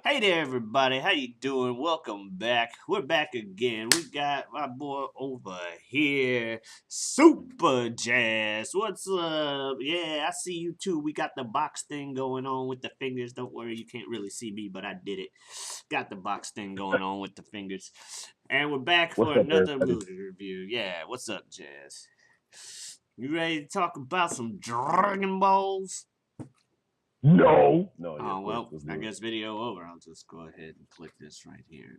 Hey there, everybody. How you doing? Welcome back. We're back again. We got my boy over here, Super Jazz. What's up? Yeah, I see you too. We got the box thing going on with the fingers. Don't worry, you can't really see me, but I did it. Got the box thing going on with the fingers. And we're back What's for up, another everybody? movie review. Yeah, what's up, Jazz? You ready to talk about some Dragon Balls? No. No, yes, Oh, sir. well, Let's I do it. guess video over. I'll just go ahead and click this right here.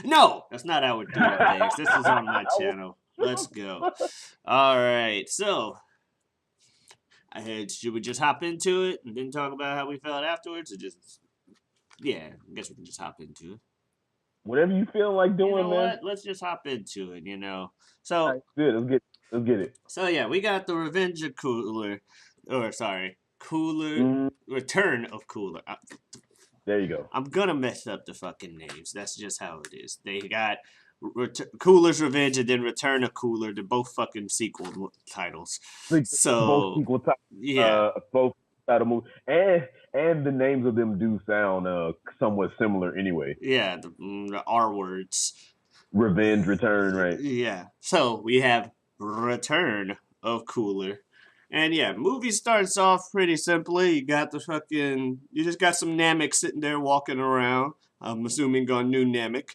No, that's not how we're doing things. This is on my channel. Let's go. All right, so should we just hop into it and then talk about how we felt afterwards, or just yeah? I guess we can just hop into it. Whatever you feel like You doing, know man. what? Let's just hop into it. All So right, good. Let's get it. yeah, we got the Revenge of Cooler, or sorry, Cooler Mm, Return of Cooler. there you go. I'm gonna mess up the fucking names. That's just how it is. They got Cooler's Revenge and then Return of Cooler. They're both fucking sequel titles. Both So sequel type, yeah, both title movie, and the names of them do sound somewhat similar anyway. yeah, the R words. Revenge, return, right? Yeah. So we have Return of Cooler. And yeah, movie starts off pretty simply. You just got some Namek sitting there walking around. I'm assuming on New Namek.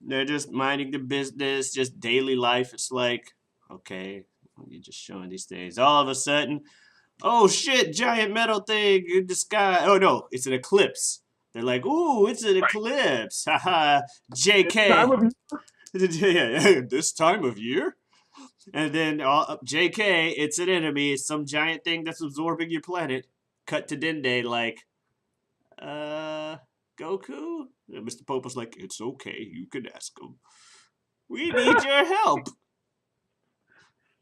They're just minding their business, just daily life. It's like, okay, you're just showing these things. All of a sudden, oh shit, giant metal thing in the sky. Oh no, it's an eclipse. They're like, ooh, it's an eclipse. Haha, This time JK. of This time of year? And then JK, it's an enemy. It's some giant thing that's absorbing your planet. Cut to Dende, like, uh, Goku? And Mr. Pope was like, it's okay, you can ask him. We need your help.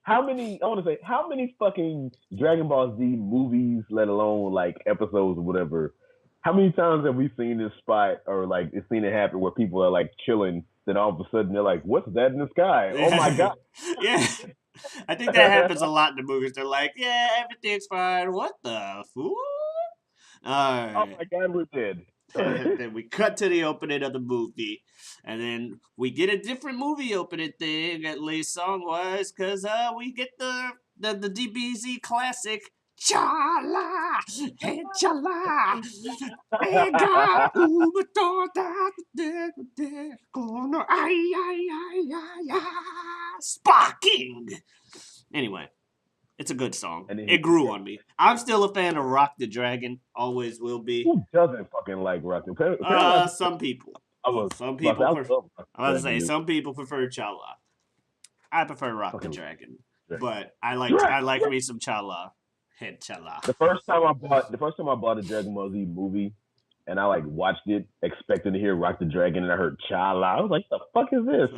how many? I want to say how many fucking Dragon Ball Z movies, let alone like episodes or whatever. How many times have we seen this spot or like seen it happen where people are like chilling, then all of a sudden they're like, "What's that in the sky? Oh my Yeah. god!" Yeah. I think that happens a lot in the movies. They're like, yeah, everything's fine. What the fool? All Oh right. my god, we're dead. Then we cut to the opening of the movie, and then we get a different movie opening thing, at least song wise, because we get the DBZ classic. Chala, hey chala, hey God, ooh, gonna sparking. Anyway, it's a good song. And then It grew on me. I'm still a fan of Rock the Dragon. Always will be. who doesn't fucking like Rocky? Apparently, Some people. I was Some about to say, people. I love Rocky I was gonna say Dragon. some people prefer Chala. I prefer Rock the Fucking Dragon, Dragon. but I like Dragon. me some Chala. Head Chala. The first time I bought a Dragon Ball Z movie, and I like watched it expecting to hear Rock the Dragon, and I heard Chala. I was like, "The fuck is this?"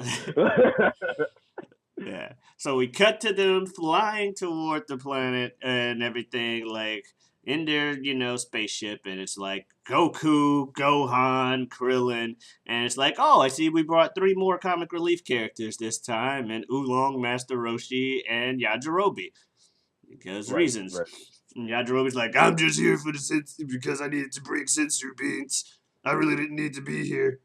Yeah. So we cut to them flying toward the planet and everything, like in their, spaceship, and it's like Goku, Gohan, Krillin, and it's like, oh, I see we brought three more comic relief characters this time, and Oolong, Master Roshi, and Yajirobe. Because Right, reasons. right. And Yajirobe's like, I'm just here for the sensu because I needed to bring sensu beans. I really didn't need to be here.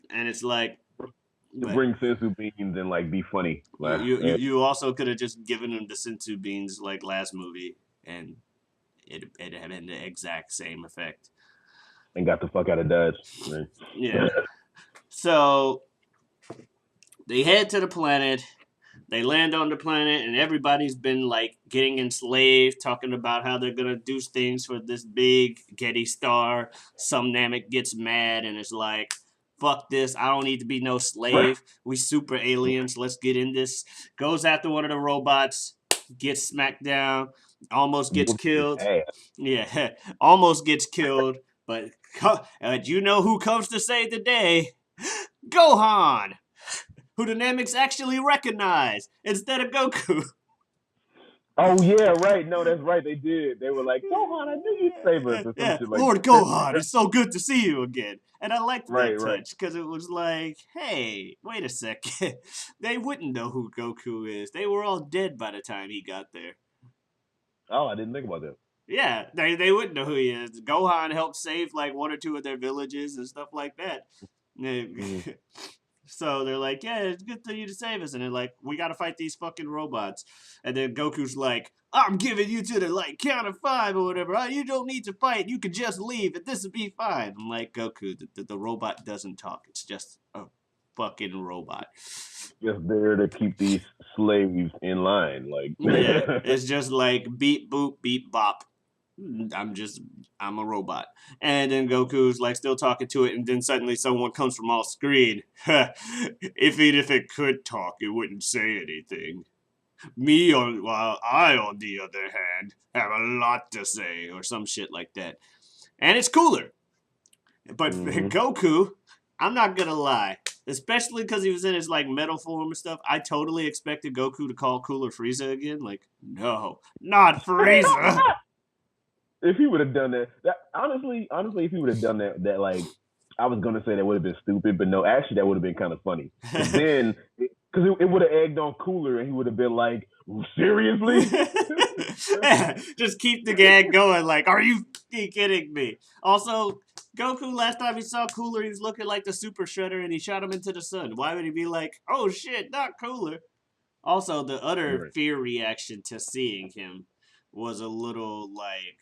And it's like, To but bring sensu beans and like be funny, you also could have just given him the sensu beans like last movie, and it had been the exact same effect. and got the fuck out of Dodge. Right. Yeah. So they head to the planet. They land on the planet, and everybody's been like getting enslaved, talking about how they're gonna do things for this big Getty star. Some Namek gets mad and is like, "Fuck this! I don't need to be no Right. slave. We super aliens. Let's get in this." Goes after one of the robots, gets smacked down, almost gets Whooped his killed. ass. Yeah, almost gets killed. But you know who comes to save the day? Gohan, who the Nameks actually recognize instead of Goku. Oh yeah, right. No, that's right. They did. They were like, Gohan, I knew you'd save us, or some Yeah, shit like Lord that. Gohan, it's so good to see you again. And I liked Right, that right. touch because it was like, hey, wait a second. They wouldn't know who Goku is. They were all dead by the time he got there. Oh, I didn't think about that. Yeah, they wouldn't know who he is. Gohan helped save like one or two of their villages and stuff like that. Mm. So they're like, yeah, it's good for you to save us. And they're like, we got to fight these fucking robots. And then Goku's like, I'm giving you to the like count of 5 or whatever. Oh, you don't need to fight. You can just leave and this will be fine. I'm like, Goku, the robot doesn't talk. It's just a fucking robot. Just there to keep these slaves in line, like. Yeah, it's just like beep boop beep bop. I'm a robot. And then Goku's like still talking to it, and then suddenly someone comes from off screen. If it could talk, it wouldn't say anything. While I, on the other hand, have a lot to say, or some shit like that. And it's cooler. But Goku, I'm not gonna lie, especially because he was in his like metal form and stuff. I totally expected Goku to call Cooler Frieza again. Like, no, not Frieza. If he would have done that honestly, if he would have done that like I was gonna say that would have been stupid, but no, actually that would have been kind of funny. But then, because it would have egged on Cooler, and he would have been like, "Seriously?" Just keep the gag going. Like, are you kidding me? Also, Goku last time he saw Cooler, he was looking like the Super Shredder, and he shot him into the sun. Why would he be like, "Oh shit, not Cooler"? Also, the utter Right. fear reaction to seeing him was a little like,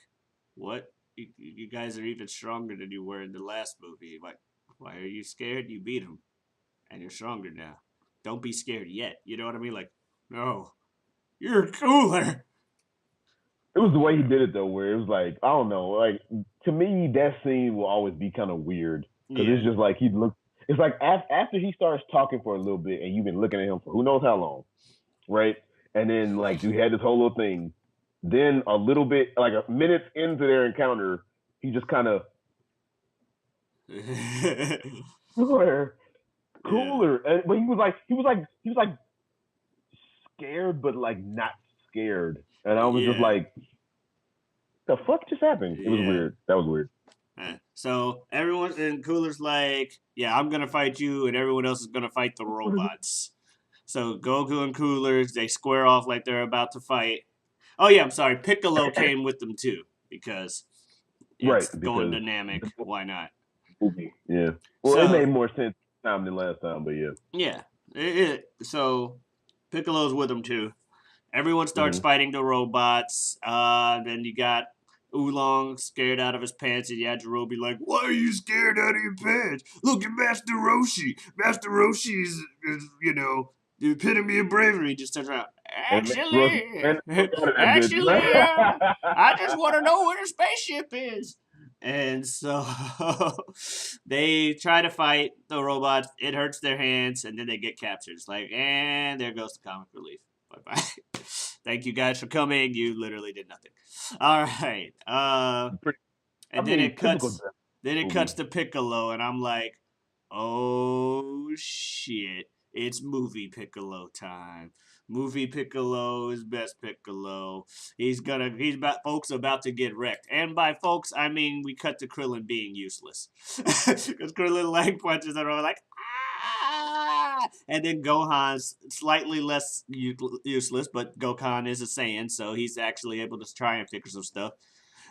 what? You guys are even stronger than you were in the last movie. Like, why are you scared? You beat him, and you're stronger now. Don't be scared yet. You know what I mean? Like, no, you're Cooler. It was the way he did it though, where it was like, I don't know, like to me that scene will always be kind of weird because Yeah. it's just like he looked. It's like after he starts talking for a little bit, and you've been looking at him for who knows how long, right? And then like you had this whole little thing. Then a little bit, like a minutes into their encounter, he just kind of Cooler, Yeah. Cooler, but he was like scared, but like not scared, and I was just Yeah. like, the fuck just happened? It was Yeah. weird. That was weird. So everyone and Cooler's like, yeah, I'm gonna fight you, and everyone else is gonna fight the robots. So Goku and Coolers they square off like they're about to fight. Oh yeah, I'm sorry. Piccolo came with them too because Right, it's going because dynamic. Why not? yeah. Well, it made So more sense this time than last time, but yeah. yeah, so Piccolo's with them too. Everyone starts Hmm. fighting the robots. Then you got Oolong scared out of his pants, and Yajirobe like, "Why are you scared out of your pants? Look at Master Roshi. Master Roshi is the epitome of bravery." He just turns around. And Max Rush, Actually, and out of that actually, I just bitch. want to know where the spaceship is. And so they try to fight the robots. It hurts their hands, and then they get captured. It's like, and there goes the comic relief. Bye bye. Thank you guys for coming. You literally did nothing. All right. I And then mean, it typical cuts. Dragon Then it Ball cuts movie. to Piccolo, and I'm like, oh shit! It's movie Piccolo time. Movie Piccolo is best Piccolo. He's about folks about to get wrecked. And by folks, I mean we cut to Krillin being useless. Because Krillin leg punches and are like, ah! And then Gohan's slightly less useless, but Gohan is a Saiyan, so he's actually able to try and figure some stuff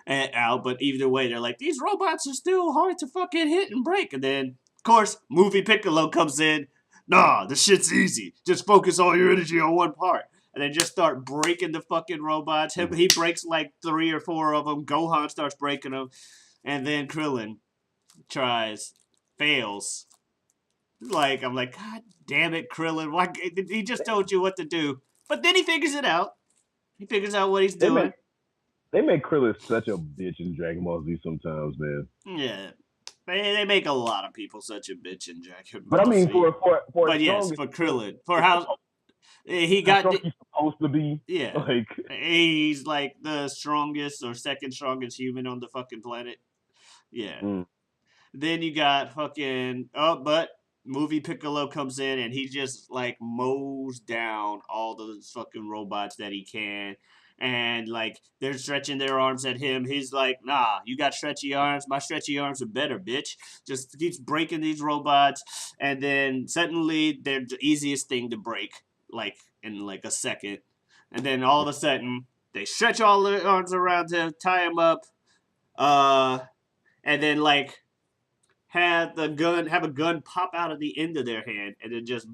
out. But either way, they're like, these robots are still hard to fucking hit and break. And then, of course, Movie Piccolo comes in. Nah, the shit's easy. Just focus all your energy on one part. And they just start breaking the fucking robots. He breaks like 3 or 4 of them. Gohan starts breaking them. And then Krillin tries, fails. Like, I'm like, God damn it, Krillin. Why? He just told you what to do. But then he figures it out. He figures out what he's They make doing. they make Krillin such a bitch in Dragon Ball Z sometimes, man. Yeah. They make a lot of people such a bitch in Dragon But I Ball mean, Z. for as But yes, strong for Krillin, for how he how got, strong he's supposed to be, yeah, like he's like the strongest or second strongest human on the fucking planet. Yeah. mm, Then you got fucking but movie Piccolo comes in and he just like mows down all those fucking robots that he can. And like they're stretching their arms at him. He's like, nah, you got stretchy arms. My stretchy arms are better, bitch. Just keeps breaking these robots. And then suddenly they're the easiest thing to break, like in like a second. And then all of a sudden, They stretch all their arms around him, tie him up, and then like have a gun pop out of the end of their hand, and then just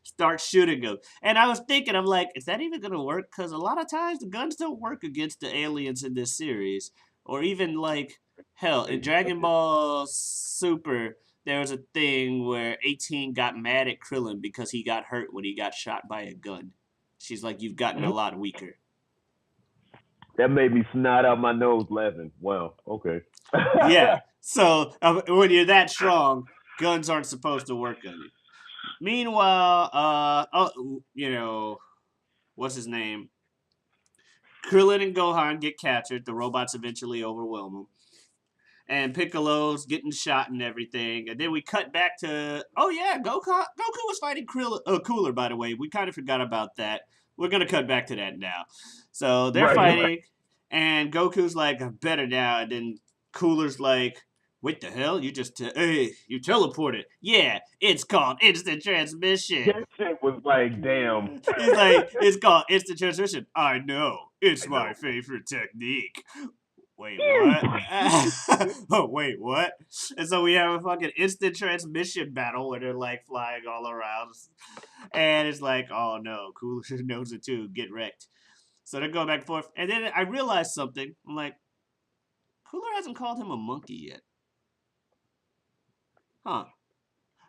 start shooting them. And I was thinking, I'm like, is that even gonna work? Because a lot of times the guns don't work against the aliens in this series, or even like hell in Dragon Ball Super. There was a thing where 18 got mad at Krillin because he got hurt when he got shot by a gun. She's like, you've gotten a lot weaker. That made me snot out my nose laughing. Wow. Okay. Yeah. So when you're that strong, guns aren't supposed to work on you. Meanwhile, what's his name? Krillin and Gohan get captured. The robots eventually overwhelm them. And Piccolo's getting shot and everything. And then we cut back to, Goku was fighting Cooler, by the way. We kind of forgot about that. We're going to cut back to that now. So they're fighting, and Goku's like, I'm better now. And then Cooler's like, what the hell? You just, you teleported. Yeah, it's called instant transmission. That shit was like, damn. He's like, it's called instant transmission. I know. It's my favorite technique. Wait, what? Oh, wait, what? And so we have a fucking instant transmission battle where they're like flying all around. And it's like, oh no, Cooler knows it too. Get wrecked. So they're going back and forth. And then I realized something. I'm like, Cooler hasn't called him a monkey yet. Huh.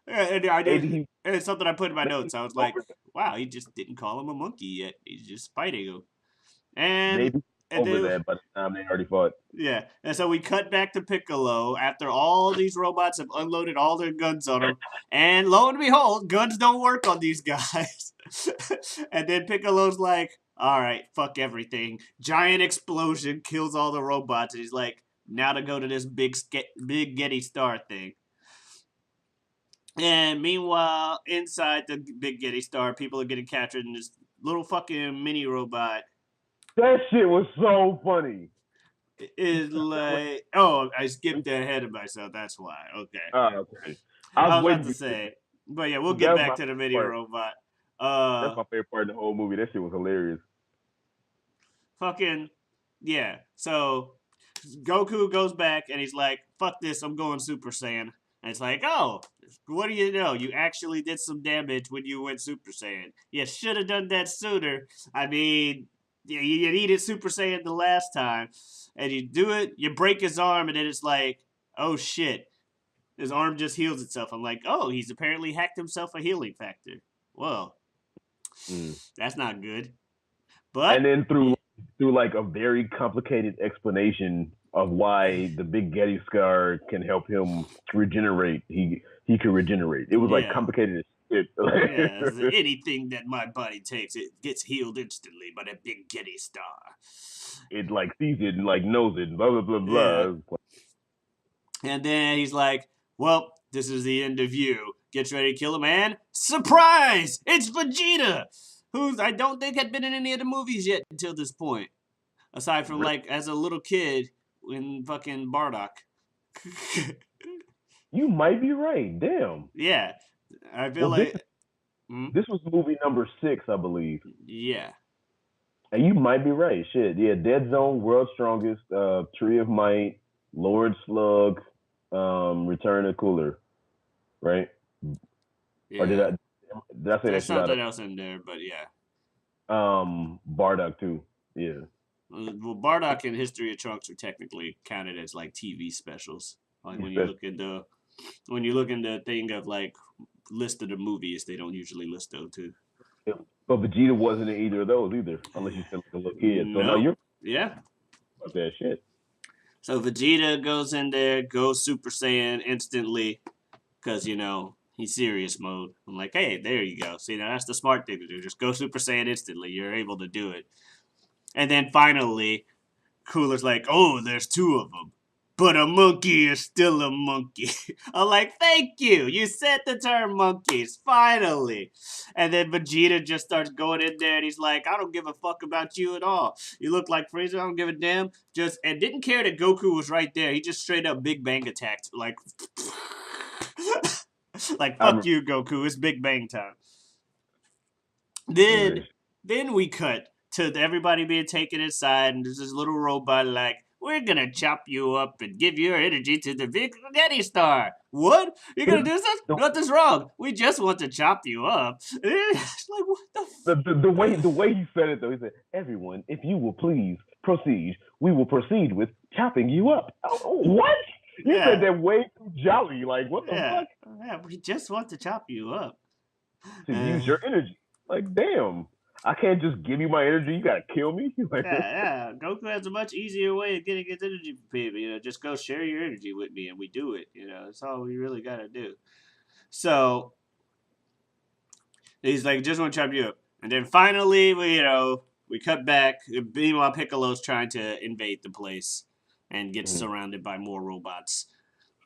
And I did. And it's something I put in my notes. I was like, wow, he just didn't call him a monkey yet. He's just fighting him. And maybe over that by the time they already fought. Yeah. And so we cut back to Piccolo after all these robots have unloaded all their guns on him. And lo and behold, guns don't work on these guys. And then Piccolo's like, all right, fuck everything. Giant explosion kills all the robots. And he's like, now to go to this big Getty Star thing. And meanwhile, inside the big Getty Star, people are getting captured in this little fucking mini robot. That shit was so funny. Is like, oh, I skipped ahead of myself. That's why. Okay. Okay. I was about to say, but yeah, we'll get back to the mini robot. That's my favorite part of the whole movie. That shit was hilarious. Fucking yeah. So Goku goes back and he's like, "Fuck this! I'm going Super Saiyan." And it's like, oh, what do you know? You actually did some damage when you went Super Saiyan. You should have done that sooner. I mean, you needed Super Saiyan the last time. And you do it, you break his arm, and then it's like, oh shit. His arm just heals itself. I'm like, oh, he's apparently hacked himself a healing factor. Whoa. That's not good. But and then through like a very complicated explanation of why the big Getty Scar can help him regenerate. He can regenerate. It was like complicated as shit. Yeah, anything that my body takes, it gets healed instantly by that big Getty Star. It like sees it and like knows it, blah blah blah blah. Yeah. And then he's like, well, this is the end of you. Gets ready to kill him, and surprise! It's Vegeta! Who I don't think had been in any of the movies yet until this point. Aside from like as a little kid in fucking Bardock. You might be right. Damn. Yeah. I feel like this was movie number 6, I believe. Yeah. And you might be right. Shit. Yeah, Dead Zone, World's Strongest, Tree of Might, Lord Slug, Return of Cooler. Right? Yeah. Or did I say There's that? Something else in there, but yeah. Bardock too. Yeah. Well, Bardock and History of Trunks are technically counted as like TV specials. Like when you look in the thing of like list of the movies, they don't usually list those two. Yeah. But Vegeta wasn't in either of those either, unless you still like a little kid. So no, you're that shit. So Vegeta goes in there, goes Super Saiyan instantly, because he's serious mode. I'm like, hey, there you go. See, now that's the smart thing to do. Just go Super Saiyan instantly. You're able to do it. And then finally, Cooler's like, oh, there's 2 of them. But a monkey is still a monkey. I'm like, thank you. You said the term monkeys. Finally. And then Vegeta just starts going in there and he's like, I don't give a fuck about you at all. You look like Frieza. I don't give a damn. And didn't care that Goku was right there. He just straight up Big Bang attacked. Like, like fuck you, Goku. It's Big Bang time. Then Then we cut to everybody being taken inside, and there's this little robot like, we're gonna chop you up and give your energy to the big Getty Star. What? You're gonna do this? The, Nothing's wrong. We just want to chop you up. It's like, what the the way he said it though, he said, "Everyone, if you will please proceed, we will proceed with chopping you up." Oh, what? You Yeah. said that way too jolly. Like, what the Yeah. fuck? Yeah, we just want to chop you up. To use your energy. Like, damn. I can't just give you my energy. You gotta kill me. Like, yeah. Goku has a much easier way of getting his energy from people. Just go share your energy with me, and we do it. That's all we really gotta do. So he's like, just want to chop you up, and then finally, we cut back. Meanwhile, Piccolo's trying to invade the place and gets surrounded by more robots.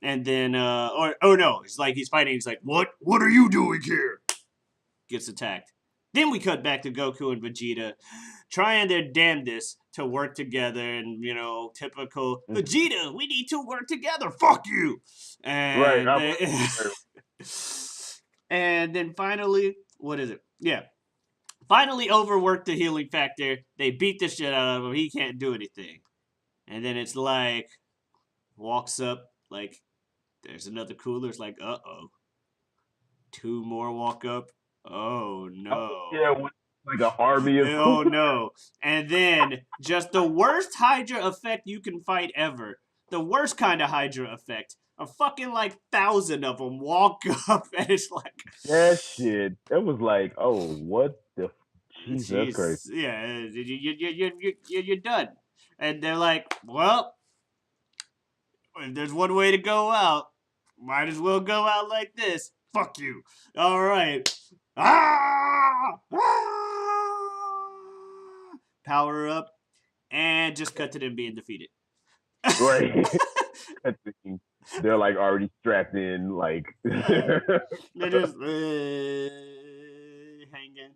And then, oh no, it's like he's fighting. He's like, what? What are you doing here? Gets attacked. Then we cut back to Goku and Vegeta trying their damnedest to work together, and typical Vegeta, we need to work together. Fuck you. And and then finally, what is it? Yeah. Finally overworked the healing factor. They beat the shit out of him. He can't do anything. And then it's like, walks up, like, there's another cooler. It's like, uh-oh. 2 more walk up. Oh, no. Yeah, like an army of oh, no. And then, just the worst Hydra effect you can fight ever. The worst kind of Hydra effect. A fucking, 1,000 of them walk up, and it's like... That shit. It was like, oh, what the... Jesus Christ. Yeah, you're done. And they're like, well, if there's one way to go out, might as well go out like this. Fuck you. All right. Power up, and just cut to them being defeated. Right. They're like already strapped in, like they're just hanging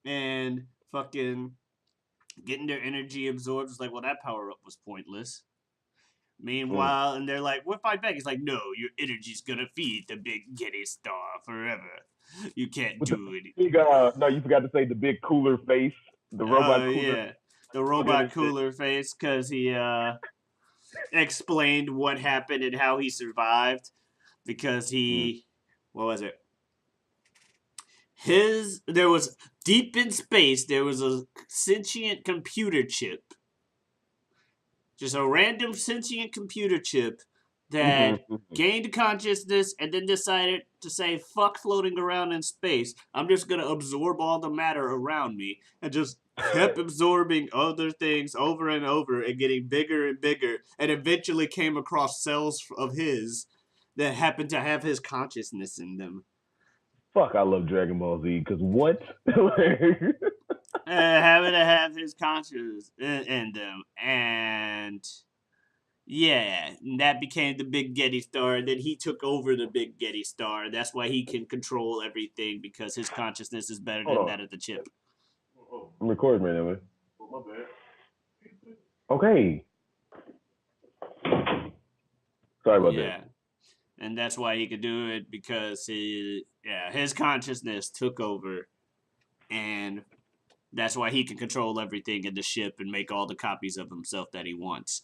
and fucking getting their energy absorbed. It's like, well, that power up was pointless. Meanwhile, and they're like, we'll fight back. It's like, no, your energy's gonna feed the big Getty Star forever. You can't do it. No, you forgot to say the big cooler face. The robot cooler. Yeah. The robot cooler face, because he explained what happened and how he survived. Because he, what was it? There was, deep in space, there was a sentient computer chip. Just a random sentient computer chip that gained consciousness and then decided to say, fuck floating around in space. I'm just going to absorb all the matter around me, and just kept absorbing other things over and over and getting bigger and bigger, and eventually came across cells of his that happened to have his consciousness in them. Fuck, I love Dragon Ball Z, because what? Having to have his consciousness in them. And yeah, that became the big Getty Star. And then he took over the big Getty Star. That's why he can control everything, because his consciousness is better than that of the chip. I'm recording right now, man. Oh, my bad. Okay. Sorry about that. And that's why he could do it, because his consciousness took over, and that's why he can control everything in the ship and make all the copies of himself that he wants.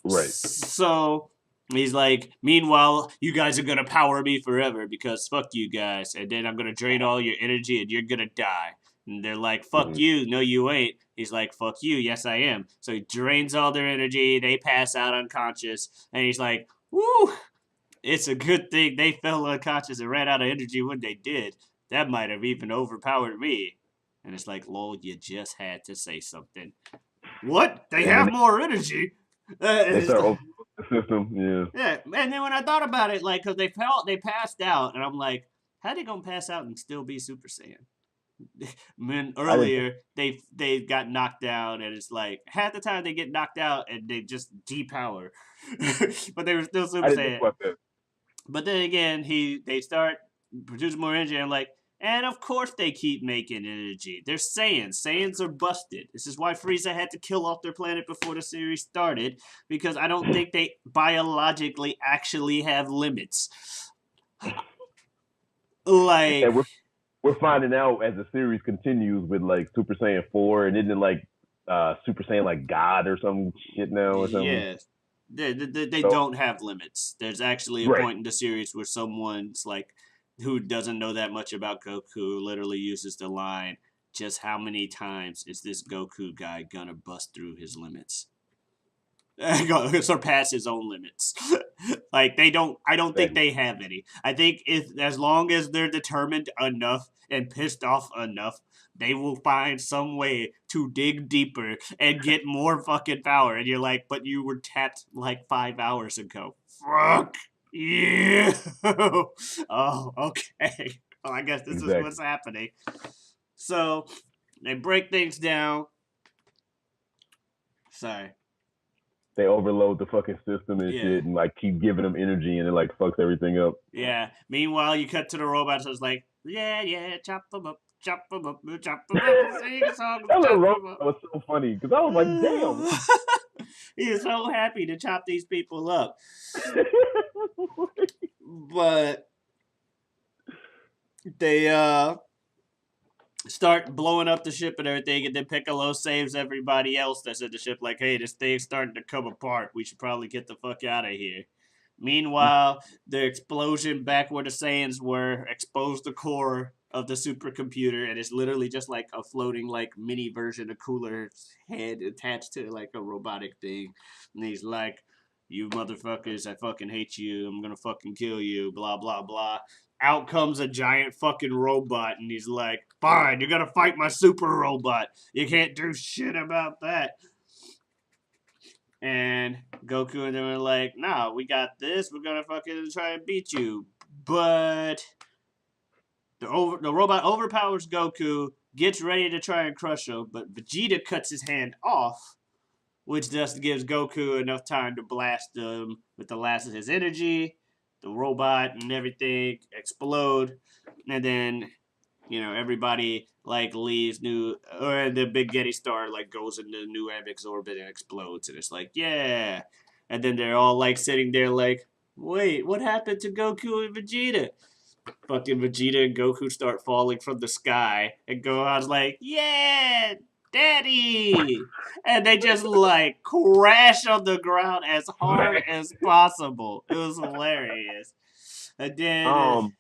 Right. So he's like, meanwhile, you guys are gonna power me forever, because fuck you guys, and then I'm gonna drain all your energy and you're gonna die. And they're like, fuck you, no you ain't. He's like, fuck you, yes I am. So he drains all their energy, they pass out unconscious, and he's like, woo! It's a good thing they fell unconscious and ran out of energy when they did. That might have even overpowered me. And it's like, lol, you just had to say something. What? They have more energy? It's our system, yeah. Yeah, and then when I thought about it, like, because they passed out, and I'm like, how they gonna pass out and still be Super Saiyan? When earlier they got knocked down, and it's like half the time they get knocked out and they just depower, but they were still Super Saiyan. But then again, they start producing more energy. And I'm like, and of course they keep making energy. They're Saiyans. Saiyans are busted. This is why Frieza had to kill off their planet before the series started, because I don't think they biologically actually have limits. Like, we're finding out as the series continues with like Super Saiyan 4 and isn't like Super Saiyan like God or some shit now or something. Yeah, they So don't have limits. There's actually a right. point in the series where someone's like, who doesn't know that much about Goku, literally uses the line, "Just how many times is this Goku guy gonna bust through his limits?" Surpass his own limits. Like they don't. I don't think Exactly. they have any. I think if as long as they're determined enough and pissed off enough, they will find some way to dig deeper and get more fucking power. And you're like, but you were tapped like 5 hours ago. Fuck you. Oh, okay. Well, I guess this is Exactly. what's happening. So they break things down. Sorry. They overload the fucking system and Yeah. shit and like keep giving them energy and it like fucks everything up. Yeah. Meanwhile, you cut to the robots. I was like, yeah, chop them up, chop them up, sing songs, That little chop robot them up. was so funny because I was like, damn. He is so happy to chop these people up. But they start blowing up the ship and everything, and then Piccolo saves everybody else that's in the ship. Like, hey, this thing's starting to come apart. We should probably get the fuck out of here. Meanwhile, the explosion back where the Saiyans were exposed the core of the supercomputer, and it's literally just like a floating, like mini version of Cooler's head attached to like a robotic thing. And he's like, "You motherfuckers, I fucking hate you. I'm gonna fucking kill you." Blah blah blah. Out comes a giant fucking robot, and he's like, "Fine, you're gonna fight my super robot. You can't do shit about that." And Goku and them are like, "Nah, we got this. We're gonna fucking try and beat you." But the robot overpowers Goku, gets ready to try and crush him, but Vegeta cuts his hand off, which just gives Goku enough time to blast him with the last of his energy. The robot and everything explode, and then everybody like leaves new, or the big Getty star like goes into New Amix orbit and explodes, and it's like, yeah. And then they're all like sitting there like, wait, what happened to Goku and Vegeta? Fucking Vegeta and Goku start falling from the sky, and Gohan's like, yeah, Daddy! And they just like crash on the ground as hard as possible. It was hilarious. And then, um,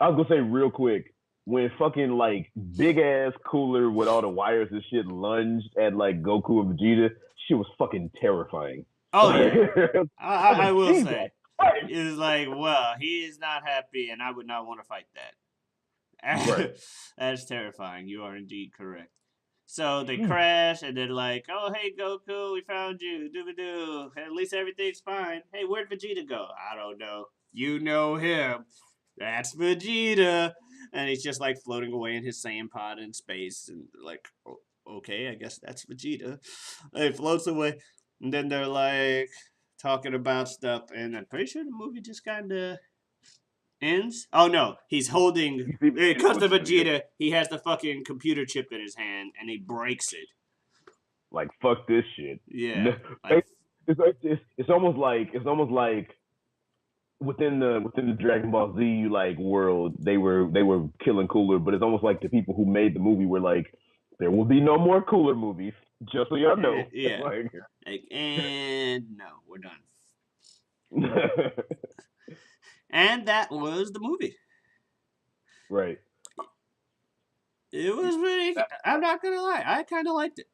I was gonna say real quick when fucking like big ass Cooler with all the wires and shit lunged at like Goku and Vegeta, she was fucking terrifying. oh I yeah, was I like, will Jesus say, Christ. it's like, well, he is not happy, and I would not want to fight Right. that. That's terrifying. You are indeed correct. So they crash, and they're like, "Oh, hey Goku, we found you. Doo doo. At least everything's fine. Hey, where'd Vegeta go? I don't know. You know him. That's Vegeta." And he's just like floating away in his Saiyan pod in space, and like, oh, okay, I guess that's Vegeta. And he floats away, and then they're like talking about stuff, and I'm pretty sure the movie just kind of ends. Oh no, he's holding. You see It Vegeta comes to with the Vegeta. He has the fucking computer chip in his hand, and he breaks it. like fuck this shit. Yeah, like It's almost like within the Dragon Ball Z like world, they were killing Cooler, but it's almost like the people who made the movie were like, there will be no more Cooler movies, just so y'all know. yeah, Like, like, and no, we're done. And that was the movie. right. It was really. I'm not gonna lie, I kind of liked it.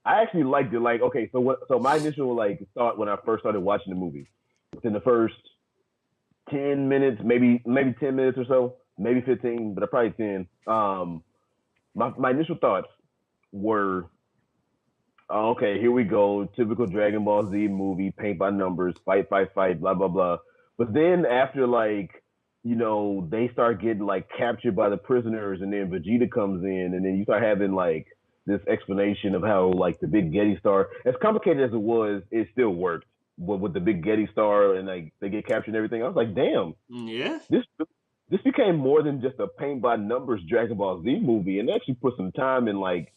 I actually liked it. Like, okay, so my initial like thought when I first started watching the movie, within the first 10 minutes, maybe 10 minutes or so, maybe 15, but probably 10. My initial thoughts were, oh, okay, here we go, typical Dragon Ball Z movie, paint by numbers, fight, fight, fight, blah blah blah. But then after like, they start getting like captured by the prisoners, and then Vegeta comes in, and then you start having like this explanation of how like the big Getty star, as complicated as it was, it still worked. But with the big Getty star and like they get captured and everything, I was like, damn, Yeah, this became more than just a paint by numbers Dragon Ball Z movie, and actually put some time and like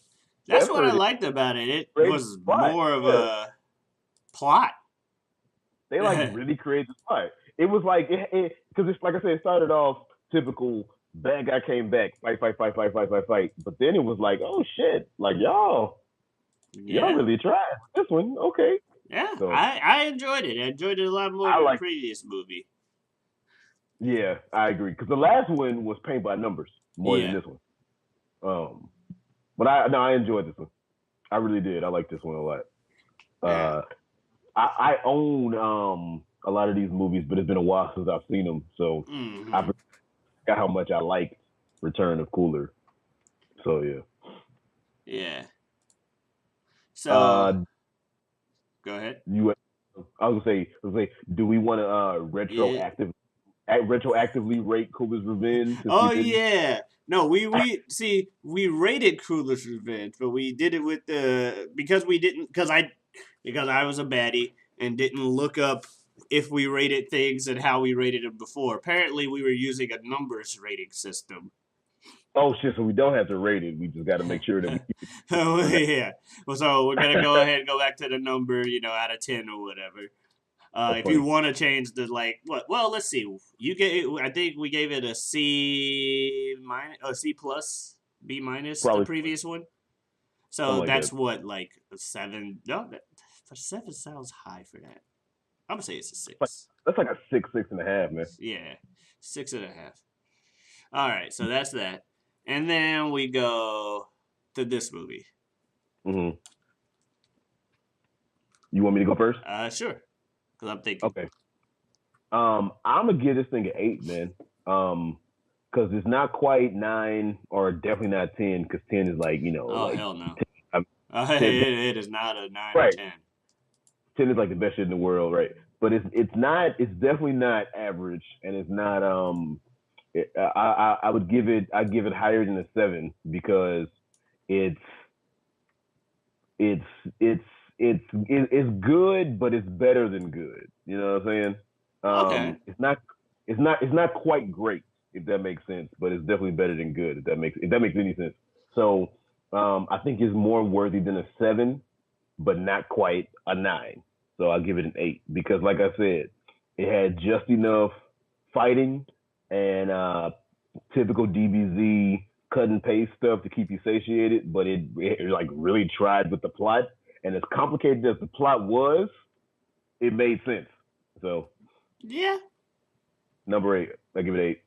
that's what I effort and liked about it. It created was the plot. more of Yeah, a plot. they like really created the plot. It was like it because it's like I said, it started off typical Bad guy came back, fight, fight, fight, fight, fight, fight, fight. But then it was like, oh shit, like y'all Yeah. really tried this one, okay. Yeah, So I enjoyed it. I enjoyed it a lot more I than the like, previous movie. yeah, I agree. Because the last one was paint by numbers more than Yeah. this one. Um, but I enjoyed this one. I really did. I like this one a lot. Yeah. Uh, I own a lot of these movies, but it's been a while since I've seen them, so I Hmm. forgot how much I liked Return of Cooler. So yeah. Yeah. So Uh, go ahead. you, I was gonna say, do we want to Yeah. retroactively rate Cooler's Revenge since we Oh didn't? yeah. No, we see we rated Cruelest Revenge, but we did it with the because we didn't because I was a baddie and didn't look up if we rated things and how we rated them before. Apparently, we were using a numbers rating system. Oh shit! So we don't have to rate it. We just got to make sure that we keep it Oh for now. yeah. Well, so we're gonna go ahead and go back to the number, out of 10 or whatever. That's If you funny. want to change the like what? Well, let's see. You gave. I think we gave it a C minus, a C plus, B minus the Probably previous one. something So like that. that's what like a 7. No, for 7 sounds high for that. I'm gonna say it's a Like, 6. that's like a 6, 6.5, man. Yeah, 6.5. All right, so that's that, and then we go to this movie. Hmm. You want me to go first? Sure, because I'm thinking. Okay. I'm gonna give this thing an 8, man. Because it's not quite 9 or definitely not 10. Because 10 is like Oh like hell no. 10, It, 10, it is not a 9 or right. 10. 10 is like the best shit in the world, right? But it's not. It's definitely not average, and it's not. I would give it. I give it higher than a 7 because it's it's it's it's good, but it's better than good. You know what I'm saying? Okay. It's not quite great, if that makes sense, but it's definitely better than good, if that makes any sense. So I think it's more worthy than a 7, but not quite a 9. So I'll give it an 8 because, like I said, it had just enough fighting and typical DBZ cut and paste stuff to keep you satiated, but it like really tried with the plot. And as complicated as the plot was, it made sense. So Yeah. number 8, I give it 8.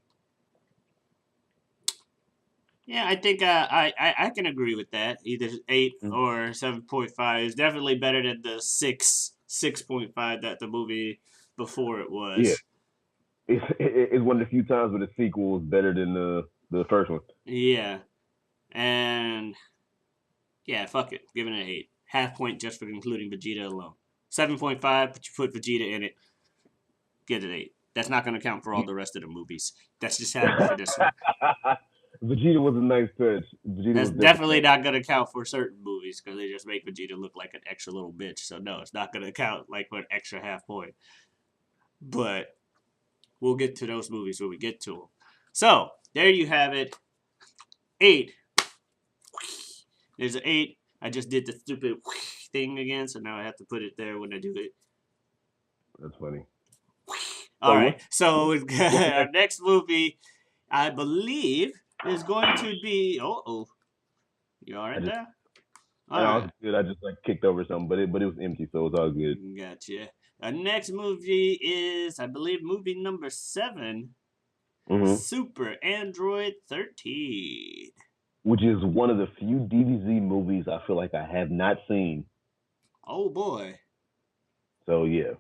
Yeah, I think I can agree with that. Either 8 Mm-hmm. or 7.5 is definitely better than the 6.5 that the movie before it Yeah, was. it's one of the few times where the sequel is better than the first one. Yeah, and yeah, fuck it, giving it an 8, half point just for including Vegeta alone. 7.5, but you put Vegeta in it, get an 8. That's not going to count for all the rest of the movies. That's just happened for this one. Vegeta was a nice touch. Vegeta That's was definitely definitely nice. not going to count for certain movies because they just make Vegeta look like an extra little bitch. So no, it's not going to count like for an extra half point. But we'll get to those movies when we get to them. So there you have it. 8. There's an 8. I just did the stupid thing again, so now I have to put it there when I do it. That's funny. All So right. So what's our next? next movie, I believe, is going to be. You all I right just there? I All know I right. was good. I just like kicked over something, but it was empty, so it was all good. Gotcha. Our next movie is, I believe, movie number 7, Hmm. Super Android 13. Which is one of the few DBZ movies I feel like I have not seen. Oh boy. So yeah.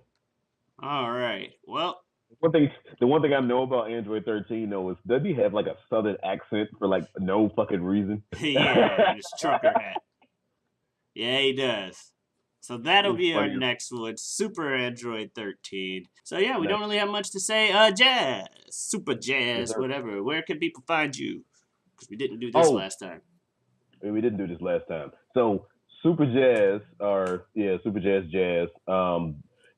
All right. Well, One thing, the one thing I know about Android 13 though is does he have like a southern accent for like no fucking reason? yeah, and his trucker hat. Yeah, he does. So that'll It's be our funny. next one, Super Android 13. So yeah, we Nice. don't really have much to say. Jazz, Super Yes, Jazz, sir. whatever. Where can people find you? Because we didn't do this Oh, last time. we didn't do this last time. So Super Jazz, or yeah, Super Jazz Jazz.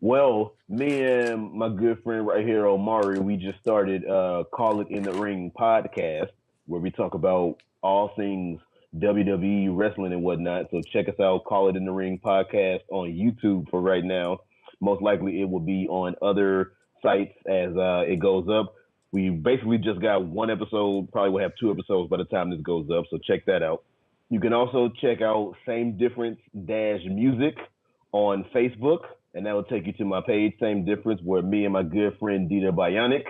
Well, me and my good friend right here, Omari, we just started Call It in the Ring podcast, where we talk about all things WWE wrestling and whatnot. So check us out, Call It in the Ring podcast on YouTube for right now. Most likely, it will be on other sites as it goes up. We basically just got one episode. Probably will have two episodes by the time this goes up. So check that out. You can also check out Same Difference Dash Music on Facebook, and that will take you to my page, Same Difference, where me and my good friend Dieter Bionic,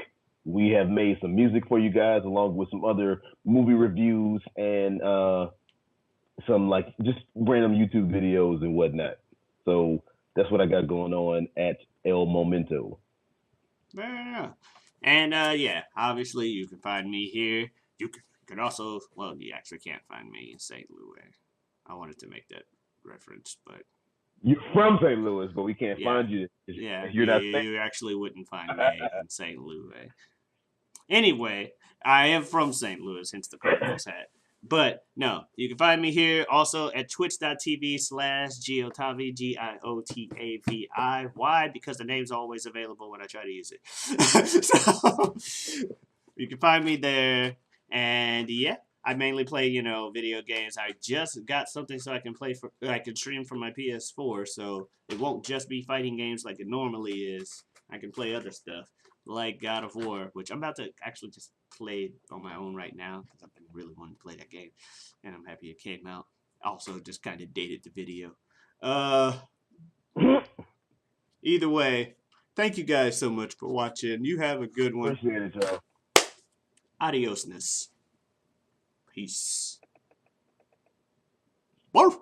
we have made some music for you guys, along with some other movie reviews and some like just random YouTube videos and whatnot. So that's what I got going on at El Momento. Yeah. And yeah, obviously you can find me here. You can also, well, you actually can't find me in St. Louis. I wanted to make that reference, but You're from St. Louis, but we can't yeah, find you. yeah, You're not saying. you actually wouldn't find me in St. Louis. Anyway, I am from St. Louis, hence the Cardinals hat. But no, you can find me here also at twitch.tv/Giotavi, Giotavi. Why? Because the name's always available when I try to use it. So you can find me there. And yeah, I mainly play, video games. I just got something so I can stream from my PS4, so it won't just be fighting games like it normally is. I can play other stuff like God of War, which I'm about to actually just play on my own right now because I've been really wanting to play that game, and I'm happy it came out. Also, just kind of dated the video. Either way, thank you guys so much for watching. You have a good one. Appreciate it, y'all. Adiosness. Peace. Barf.